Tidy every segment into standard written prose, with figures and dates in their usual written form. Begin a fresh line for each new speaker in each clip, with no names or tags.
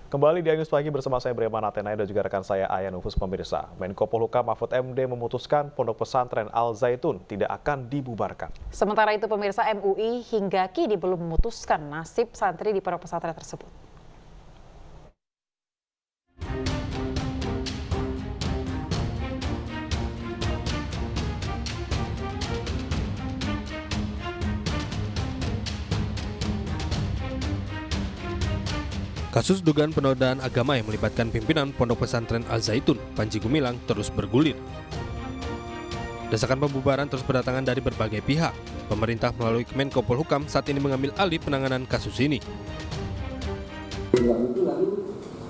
Kembali di News Pagi bersama saya Breman Atenay dan juga rekan saya Ayan Nufus pemirsa. Menko Polhukam Mahfud MD memutuskan Pondok Pesantren Al Zaitun tidak akan dibubarkan.
Sementara itu pemirsa, MUI hingga kini belum memutuskan nasib santri di pondok pesantren tersebut.
Kasus dugaan penodaan agama yang melibatkan pimpinan Pondok Pesantren Al Zaitun, Panji Gumilang, terus bergulir. Desakan pembubaran terus berdatangan dari berbagai pihak. Pemerintah melalui Menko Polhukam saat ini mengambil alih penanganan kasus ini.
Lalu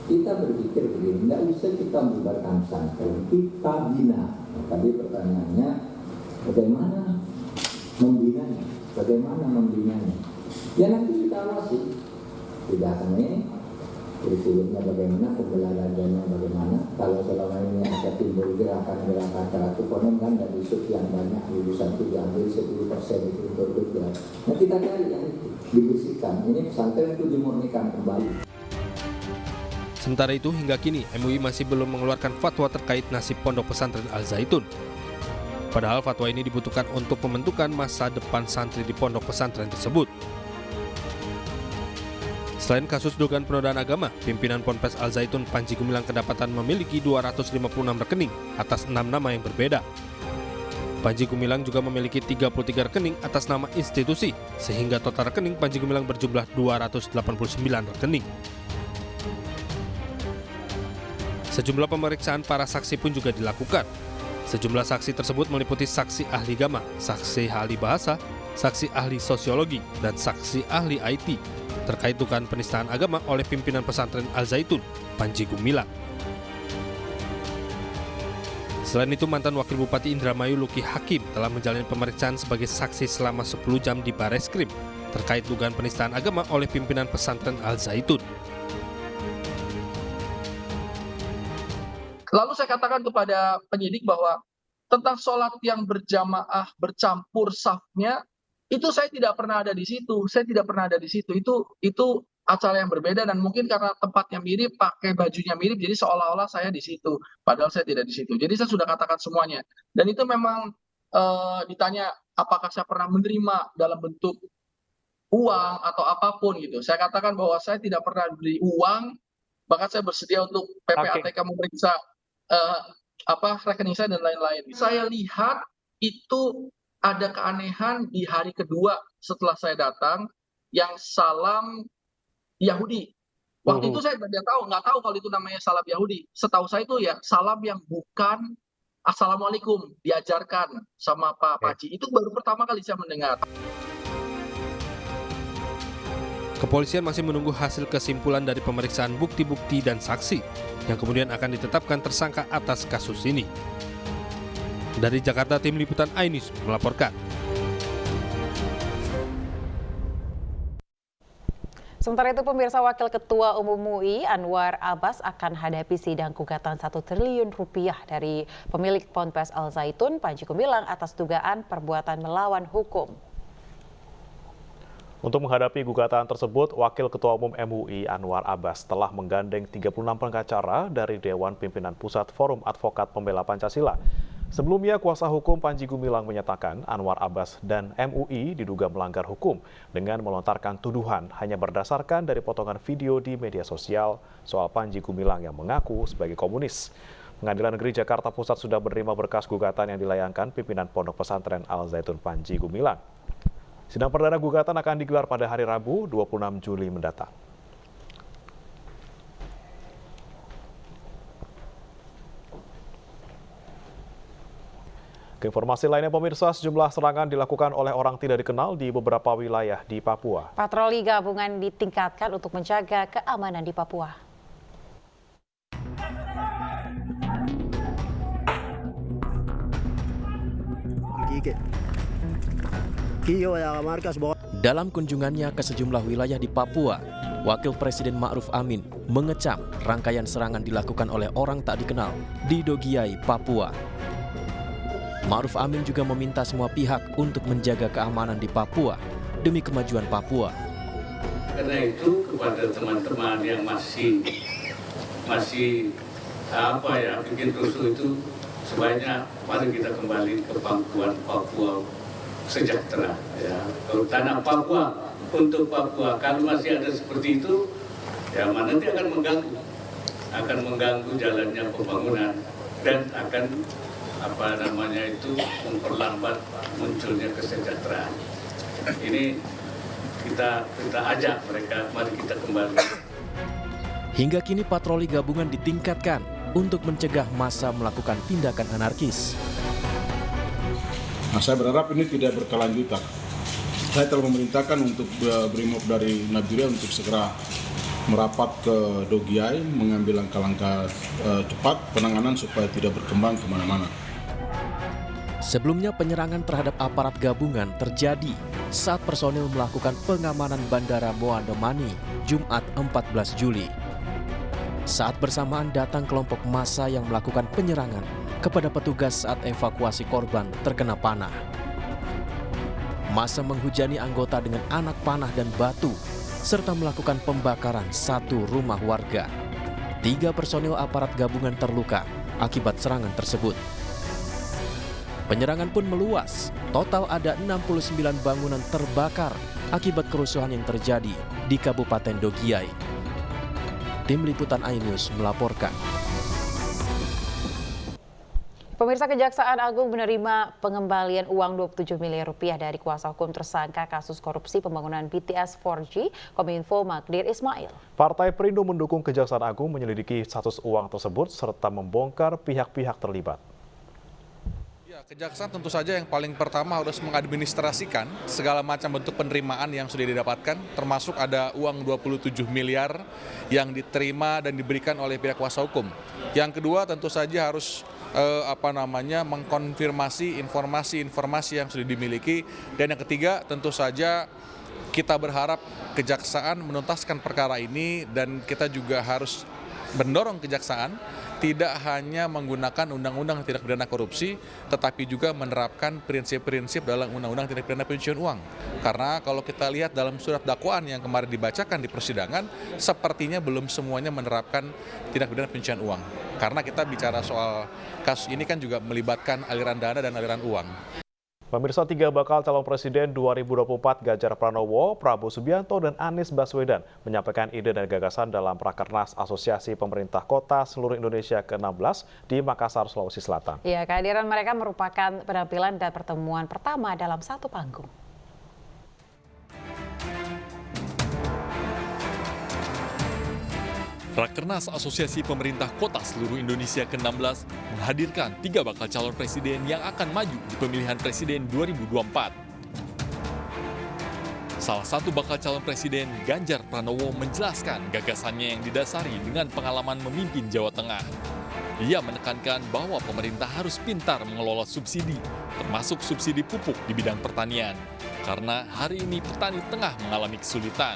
kita berpikir begini, tidak bisa kita membubarkan pesantren, kita bina. Tapi pertanyaannya, bagaimana membinanya? Ya nanti kita awasi. Tidak akan ini. Kurikulumnya bagaimana, pembelajarannya bagaimana. Kalau selama ini ada timbul gerakan-gerakan teratuponen kan dari sekian banyak lulusan itu diambil 10% itu untuk tujuan. Nah kita cari yang itu, dibersihkan. Ini pesantren itu dimurnikan kembali.
Sementara itu hingga kini MUI masih belum mengeluarkan fatwa terkait nasib Pondok Pesantren Al Zaitun. Padahal fatwa ini dibutuhkan untuk pembentukan masa depan santri di pondok pesantren tersebut. Selain kasus dugaan penodaan agama, pimpinan Ponpes Al Zaitun Panji Gumilang kedapatan memiliki 256 rekening atas 6 nama yang berbeda. Panji Gumilang juga memiliki 33 rekening atas nama institusi, sehingga total rekening Panji Gumilang berjumlah 289 rekening. Sejumlah pemeriksaan para saksi pun juga dilakukan. Sejumlah saksi tersebut meliputi saksi ahli agama, saksi ahli bahasa, saksi ahli sosiologi, dan saksi ahli IT terkait dugaan penistaan agama oleh pimpinan pesantren Al Zaitun, Panji Gumilang. Selain itu, mantan Wakil Bupati Indramayu Luki Hakim telah menjalani pemeriksaan sebagai saksi selama 10 jam di Bareskrim terkait dugaan penistaan agama oleh pimpinan pesantren Al Zaitun.
Lalu saya katakan kepada penyidik bahwa tentang sholat yang berjamaah bercampur safnya itu saya tidak pernah ada di situ. Itu acara yang berbeda dan mungkin karena tempatnya mirip, pakai bajunya mirip, jadi seolah-olah saya di situ. Padahal saya tidak di situ. Jadi saya sudah katakan semuanya. Dan itu memang ditanya apakah saya pernah menerima dalam bentuk uang atau apapun gitu. Saya katakan bahwa saya tidak pernah beri uang, bahkan saya bersedia untuk PPATK memeriksa rekening saya dan lain-lain. Saya lihat itu ada keanehan di hari kedua setelah saya datang yang salam Yahudi. Waktu itu saya nggak tahu kalau itu namanya salam Yahudi. Setahu saya itu ya salam yang bukan Assalamualaikum diajarkan sama Pak Panji. Itu baru pertama kali saya mendengar.
Kepolisian masih menunggu hasil kesimpulan dari pemeriksaan bukti-bukti dan saksi yang kemudian akan ditetapkan tersangka atas kasus ini. Dari Jakarta, Tim Liputan iNews melaporkan.
Sementara itu pemirsa, Wakil Ketua Umum MUI Anwar Abbas akan hadapi sidang gugatan 1 triliun rupiah dari pemilik Ponpes Al Zaitun Panji Gumilang atas dugaan perbuatan melawan hukum.
Untuk menghadapi gugatan tersebut, Wakil Ketua Umum MUI Anwar Abbas telah menggandeng 36 pengacara dari Dewan Pimpinan Pusat Forum Advokat Pembela Pancasila. Sebelumnya, kuasa hukum Panji Gumilang menyatakan Anwar Abbas dan MUI diduga melanggar hukum dengan melontarkan tuduhan hanya berdasarkan dari potongan video di media sosial soal Panji Gumilang yang mengaku sebagai komunis. Pengadilan Negeri Jakarta Pusat sudah menerima berkas gugatan yang dilayangkan pimpinan Pondok Pesantren Al Zaitun Panji Gumilang. Sidang perdana gugatan akan digelar pada hari Rabu 26 Juli mendatang. Informasi lainnya pemirsa, sejumlah serangan dilakukan oleh orang tidak dikenal di beberapa wilayah di Papua.
Patroli gabungan ditingkatkan untuk menjaga keamanan di Papua.
Dalam kunjungannya ke sejumlah wilayah di Papua, Wakil Presiden Ma'ruf Amin mengecam rangkaian serangan dilakukan oleh orang tak dikenal di Dogiai, Papua. Ma'ruf Amin juga meminta semua pihak untuk menjaga keamanan di Papua demi kemajuan Papua.
karena itu kepada teman-teman yang masih bikin rusuh itu, sebaiknya mari kita kembali ke pangkuan Papua sejahtera. Ya, kalau tanah Papua untuk Papua, kalau masih ada seperti itu, ya nanti akan mengganggu jalannya pembangunan dan akan memperlambat munculnya kesejahteraan. Ini kita ajak mereka, mari kita kembali.
Hingga kini patroli gabungan ditingkatkan untuk mencegah massa melakukan tindakan anarkis.
Nah, saya berharap ini tidak berkelanjutan. Saya telah memerintahkan untuk Brimob dari Nigeria untuk segera merapat ke Dogiai, mengambil langkah-langkah cepat penanganan supaya tidak berkembang kemana-mana.
Sebelumnya penyerangan terhadap aparat gabungan terjadi saat personil melakukan pengamanan Bandara Moandamani Jumat 14 Juli. Saat bersamaan datang kelompok massa yang melakukan penyerangan kepada petugas saat evakuasi korban terkena panah. Massa menghujani anggota dengan anak panah dan batu, serta melakukan pembakaran satu rumah warga. 3 personil aparat gabungan terluka akibat serangan tersebut. Penyerangan pun meluas. Total ada 69 bangunan terbakar akibat kerusuhan yang terjadi di Kabupaten Dogiai. Tim Liputan iNews melaporkan.
Pemirsa, Kejaksaan Agung menerima pengembalian uang 27 miliar rupiah dari kuasa hukum tersangka kasus korupsi pembangunan BTS 4G Kominfo Magdir Ismail.
Partai Perindo mendukung Kejaksaan Agung menyelidiki status uang tersebut serta membongkar pihak-pihak terlibat.
Kejaksaan tentu saja yang paling pertama harus mengadministrasikan segala macam bentuk penerimaan yang sudah didapatkan, termasuk ada uang 27 miliar yang diterima dan diberikan oleh pihak kuasa hukum. Yang kedua tentu saja harus mengkonfirmasi informasi-informasi yang sudah dimiliki. Dan yang ketiga tentu saja kita berharap Kejaksaan menuntaskan perkara ini, dan kita juga harus mendorong Kejaksaan tidak hanya menggunakan undang-undang tindak pidana korupsi, tetapi juga menerapkan prinsip-prinsip dalam undang-undang tindak pidana pencucian uang. Karena kalau kita lihat dalam surat dakwaan yang kemarin dibacakan di persidangan, sepertinya belum semuanya menerapkan tindak pidana pencucian uang. Karena kita bicara soal kasus ini kan juga melibatkan aliran dana dan aliran uang.
Pemirsa, 3 bakal calon presiden 2024 Ganjar Pranowo, Prabowo Subianto, dan Anies Baswedan menyampaikan ide dan gagasan dalam Rakernas Asosiasi Pemerintah Kota Seluruh Indonesia ke-16 di Makassar, Sulawesi Selatan.
Ya, kehadiran mereka merupakan penampilan dan pertemuan pertama dalam satu panggung.
Rakernas Asosiasi Pemerintah Kota Seluruh Indonesia ke-16 menghadirkan 3 bakal calon presiden yang akan maju di pemilihan presiden 2024. Salah satu bakal calon presiden, Ganjar Pranowo, menjelaskan gagasannya yang didasari dengan pengalaman memimpin Jawa Tengah. Ia menekankan bahwa pemerintah harus pintar mengelola subsidi, termasuk subsidi pupuk di bidang pertanian, karena hari ini petani tengah mengalami kesulitan.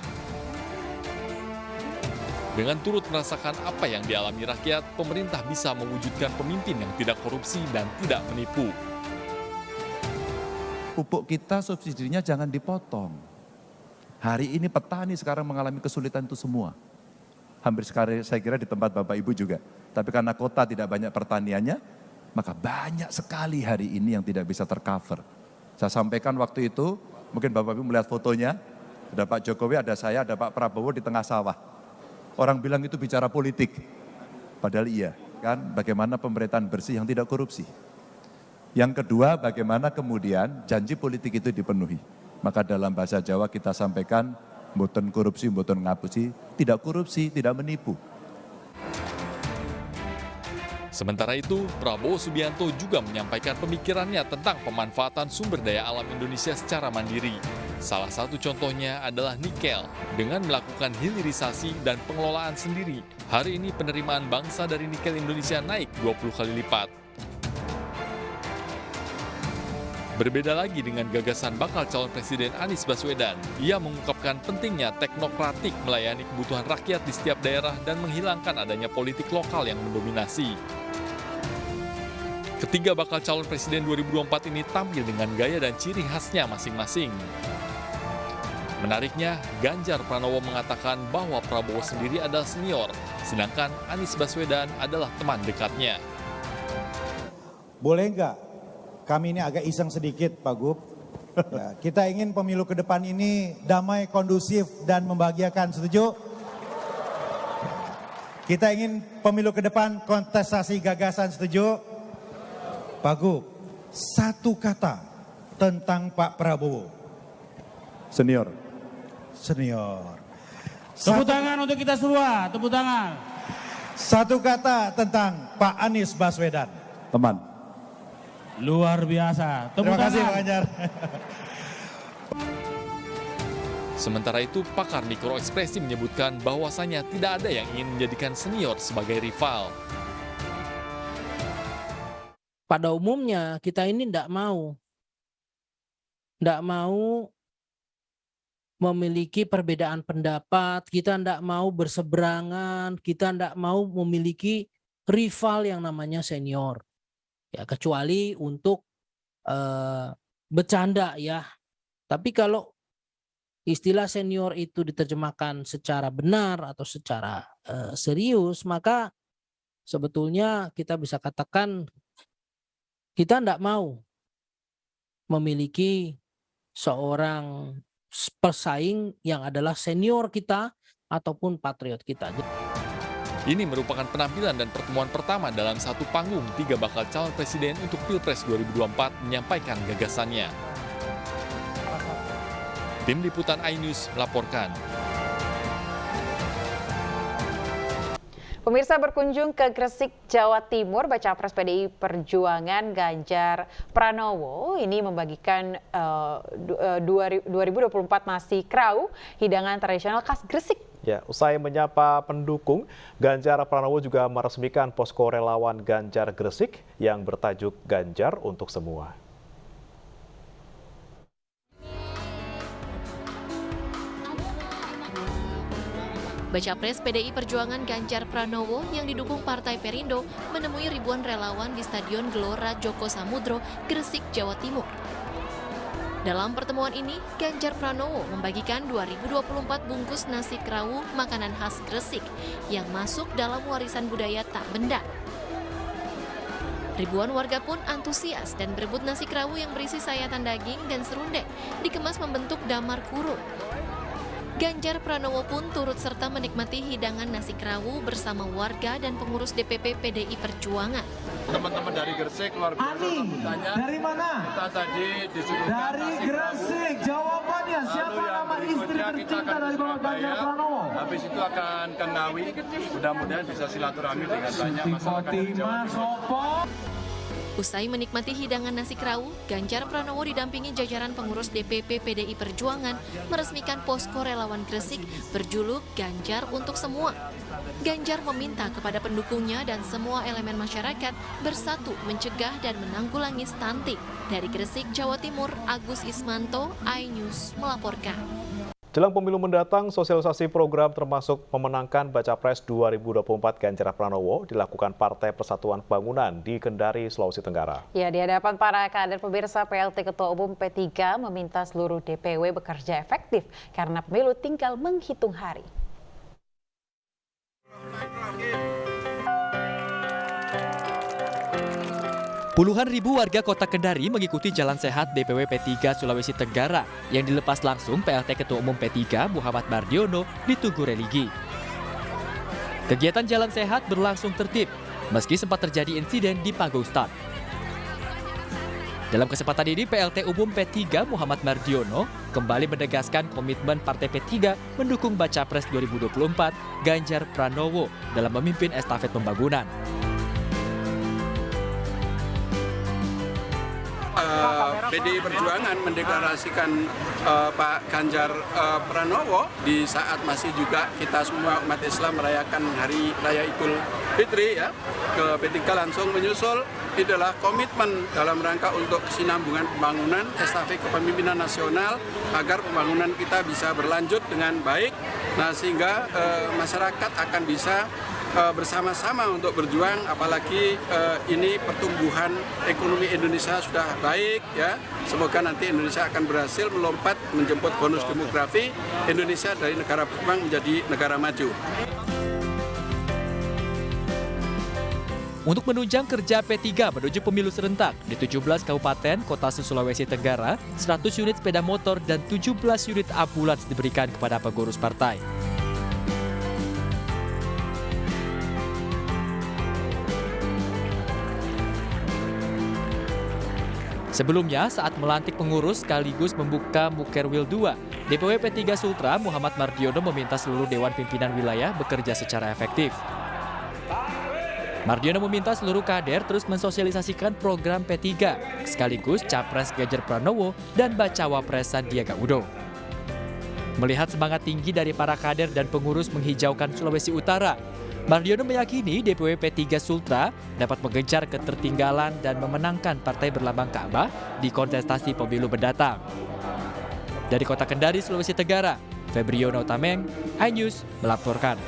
Dengan turut merasakan apa yang dialami rakyat, pemerintah bisa mewujudkan pemimpin yang tidak korupsi dan tidak menipu.
Pupuk kita subsidinya jangan dipotong. Hari ini petani sekarang mengalami kesulitan itu semua. Hampir sekali saya kira di tempat Bapak Ibu juga. Tapi karena kota tidak banyak pertaniannya, maka banyak sekali hari ini yang tidak bisa tercover. Saya sampaikan waktu itu, mungkin Bapak Ibu melihat fotonya, ada Pak Jokowi, ada saya, ada Pak Prabowo di tengah sawah. Orang bilang itu bicara politik, padahal iya, kan? Bagaimana pemerintahan bersih yang tidak korupsi. Yang kedua, bagaimana kemudian janji politik itu dipenuhi. Maka dalam bahasa Jawa kita sampaikan, mboten korupsi, mboten ngapusi, tidak korupsi, tidak menipu.
Sementara itu, Prabowo Subianto juga menyampaikan pemikirannya tentang pemanfaatan sumber daya alam Indonesia secara mandiri. Salah satu contohnya adalah nikel. Dengan melakukan hilirisasi dan pengelolaan sendiri, hari ini penerimaan bangsa dari nikel Indonesia naik 20 kali lipat. Berbeda lagi dengan gagasan bakal calon presiden Anies Baswedan. Ia mengungkapkan pentingnya teknokratik melayani kebutuhan rakyat di setiap daerah dan menghilangkan adanya politik lokal yang mendominasi. Ketiga bakal calon presiden 2024 ini tampil dengan gaya dan ciri khasnya masing-masing. Menariknya, Ganjar Pranowo mengatakan bahwa Prabowo sendiri adalah senior, sedangkan Anies Baswedan adalah teman dekatnya.
Boleh nggak? Kami ini agak iseng sedikit, Pak Gub. Ya, kita ingin pemilu ke depan ini damai, kondusif, dan membahagiakan. Setuju? Kita ingin pemilu ke depan kontestasi gagasan. Setuju? Pak Gub, satu kata tentang Pak Prabowo.
Senior.
Senior.
Tepuk tangan untuk kita semua, tepuk tangan.
Satu kata tentang Pak Anies Baswedan.
Teman.
Luar biasa. Tepuk
Terima kasih
tangan.
Pak Ganjar.
Sementara itu, pakar mikroekspresi menyebutkan bahwasanya tidak ada yang ingin menjadikan senior sebagai rival.
Pada umumnya kita ini tidak mau memiliki perbedaan pendapat, kita tidak mau berseberangan, kita tidak mau memiliki rival yang namanya senior. Ya, kecuali untuk bercanda ya. Tapi kalau istilah senior itu diterjemahkan secara benar atau secara serius, maka sebetulnya kita bisa katakan kita tidak mau memiliki seorang pesaing yang adalah senior kita ataupun patriot kita.
Ini merupakan penampilan dan pertemuan pertama dalam satu panggung 3 bakal calon presiden untuk Pilpres 2024 menyampaikan gagasannya. Tim Liputan iNews melaporkan.
Pemirsa, berkunjung ke Gresik, Jawa Timur, Baca Pres PDI Perjuangan Ganjar Pranowo ini membagikan 2024 nasi krau, hidangan tradisional khas Gresik.
Ya, usai menyapa pendukung, Ganjar Pranowo juga meresmikan posko relawan Ganjar Gresik yang bertajuk Ganjar untuk Semua.
Baca Pres PDI Perjuangan Ganjar Pranowo yang didukung Partai Perindo menemui ribuan relawan di Stadion Gelora Joko Samudro, Gresik, Jawa Timur. Dalam pertemuan ini, Ganjar Pranowo membagikan 2024 bungkus nasi krawu makanan khas Gresik yang masuk dalam warisan budaya tak benda. Ribuan warga pun antusias dan berebut nasi krawu yang berisi sayatan daging dan serundeng dikemas membentuk damar kurung. Ganjar Pranowo pun turut serta menikmati hidangan nasi krawu bersama warga dan pengurus DPP PDI Perjuangan.
Teman-teman dari Gresik luar biasa sambutannya. Dari mana? Kita tadi disuguhkan dari Gresik. Jawabannya siapa nama istri tercinta dari Bapak Ganjar Pranowo? Habis itu akan ke Ngawi. Mudah-mudahan bisa silaturahmi dengan banyak masyarakat di Jawa Timur.
Usai menikmati hidangan nasi krawu, Ganjar Pranowo didampingi jajaran pengurus DPP PDI Perjuangan meresmikan posko relawan Gresik berjuluk Ganjar untuk Semua. Ganjar meminta kepada pendukungnya dan semua elemen masyarakat bersatu mencegah dan menanggulangi stunting. Dari Gresik, Jawa Timur, Agus Ismanto, iNews melaporkan.
Jelang pemilu mendatang, sosialisasi program termasuk memenangkan Baca Pres 2024 Ganjar Pranowo dilakukan Partai Persatuan Pembangunan di Kendari, Sulawesi Tenggara.
Ya, di hadapan para kader pemirsa, PLT Ketua Umum P3 meminta seluruh DPW bekerja efektif karena pemilu tinggal menghitung hari.
Puluhan ribu warga kota Kendari mengikuti Jalan Sehat DPW P3 Sulawesi Tenggara yang dilepas langsung PLT Ketua Umum P3 Muhammad Mardiono di Tugu Religi. Kegiatan Jalan Sehat berlangsung tertib, meski sempat terjadi insiden di panggung start. Dalam kesempatan ini, PLT Umum P3 Muhammad Mardiono kembali menegaskan komitmen Partai P3 mendukung Baca Pres 2024 Ganjar Pranowo dalam memimpin estafet pembangunan.
PDI Perjuangan mendeklarasikan Pak Ganjar Pranowo di saat masih juga kita semua umat Islam merayakan Hari Raya Idul Fitri ya, ke P3 langsung menyusul adalah komitmen dalam rangka untuk kesinambungan pembangunan estafet kepemimpinan nasional agar pembangunan kita bisa berlanjut dengan baik, nah sehingga masyarakat akan bisa bersama-sama untuk berjuang, apalagi ini pertumbuhan ekonomi Indonesia sudah baik ya. Semoga nanti Indonesia akan berhasil melompat menjemput bonus demografi Indonesia dari negara berkembang menjadi negara maju.
Untuk menunjang kerja P3 menuju pemilu serentak di 17 kabupaten kota Sulawesi Tenggara, 100 unit sepeda motor dan 17 unit ambulans diberikan kepada pengurus partai. Sebelumnya, saat melantik pengurus sekaligus membuka Mukerwil 2, DPW P3 Sultra Muhammad Mardiono meminta seluruh Dewan Pimpinan Wilayah bekerja secara efektif. Mardiono meminta seluruh kader terus mensosialisasikan program P3, sekaligus Capres Ganjar Pranowo dan Bacawa Pres Sandiaga Uno. Melihat semangat tinggi dari para kader dan pengurus menghijaukan Sulawesi Utara, Mardiono meyakini DPW P3 Sultra dapat mengejar ketertinggalan dan memenangkan partai berlambang Ka'bah di kontestasi pemilu mendatang. Dari Kota Kendari, Sulawesi Tenggara, Febriono Tameng, iNews melaporkan.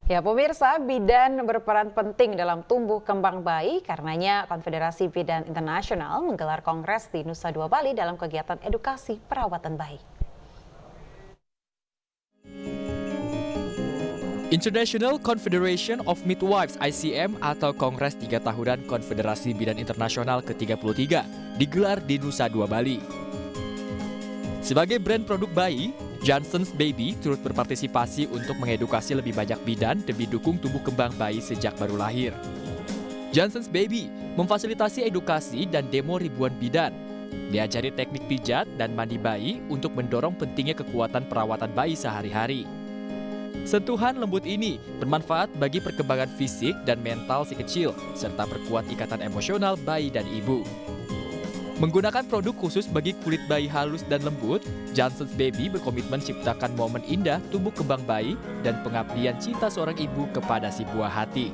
Ya pemirsa, bidan berperan penting dalam tumbuh kembang bayi, karenanya Konfederasi Bidan Internasional menggelar kongres di Nusa Dua Bali dalam kegiatan edukasi perawatan bayi.
International Confederation of Midwives ICM atau Kongres 3 Tahunan Konfederasi Bidan Internasional ke-33 digelar di Nusa Dua Bali. Sebagai brand produk bayi, Johnson's Baby turut berpartisipasi untuk mengedukasi lebih banyak bidan demi dukung tumbuh kembang bayi sejak baru lahir. Johnson's Baby memfasilitasi edukasi dan demo ribuan bidan. Diajari teknik pijat dan mandi bayi untuk mendorong pentingnya kekuatan perawatan bayi sehari-hari. Sentuhan lembut ini bermanfaat bagi perkembangan fisik dan mental si kecil, serta perkuat ikatan emosional bayi dan ibu. Menggunakan produk khusus bagi kulit bayi halus dan lembut, Johnson's Baby berkomitmen ciptakan momen indah tumbuh kembang bayi dan pengabdian cinta seorang ibu kepada si buah hati.